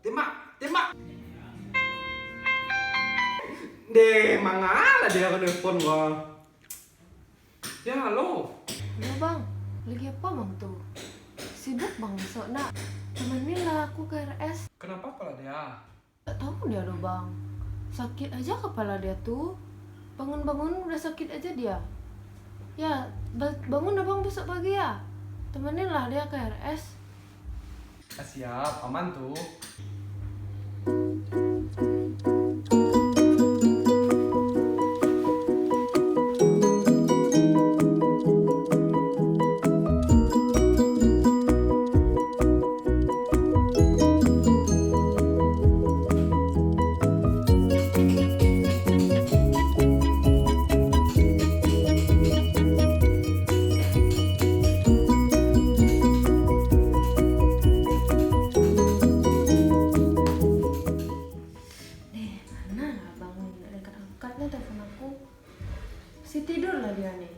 Tembak, tembak. Deh, mangala dia ke telepon gua. Ya, halo. Halo bang, lagi apa bang tuh? Sibuk bang, so nak temenin lah aku ke RS. Kenapa pala dia? Gak tahu dia loh bang, sakit aja kepala dia tuh. Bangun-bangun udah sakit aja dia. Ya, bangun abang besok pagi ya. Temenin lah dia ke RS. Siap, aman tuh. Mana lah bangun dekat angkatnya telepon aku. Si tidur lah dia nih.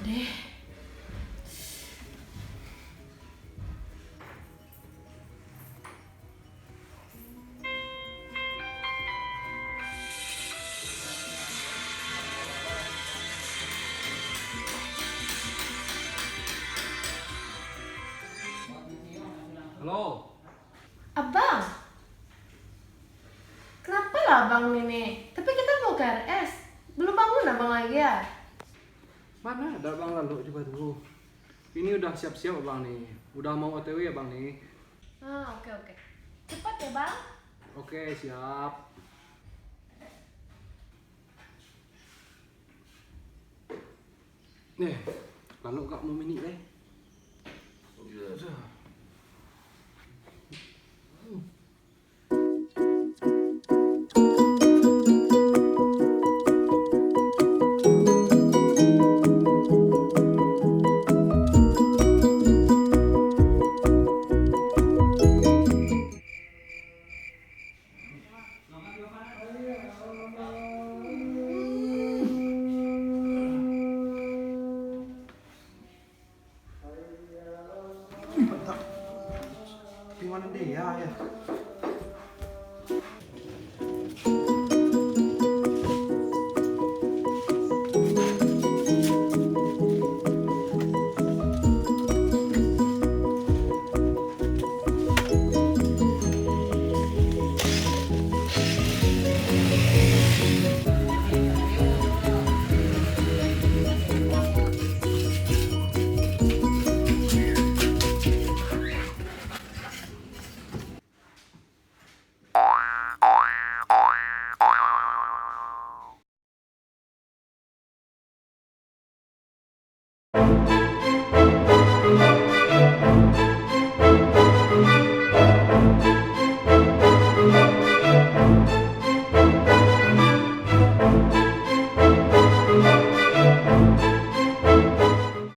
Deh. Halo. Abang, kenapa lah abang ini? Tapi kita mau ke RS. Belum bangun abang lagi ya? Mana ada bang lalu coba dulu. Ini udah siap-siap bang nih. Udah mau OTW ya bang nih. Oke. Cepat ya bang. Oke, siap. Nih, lalu kak mau mini deh. Tapi mana dia ya?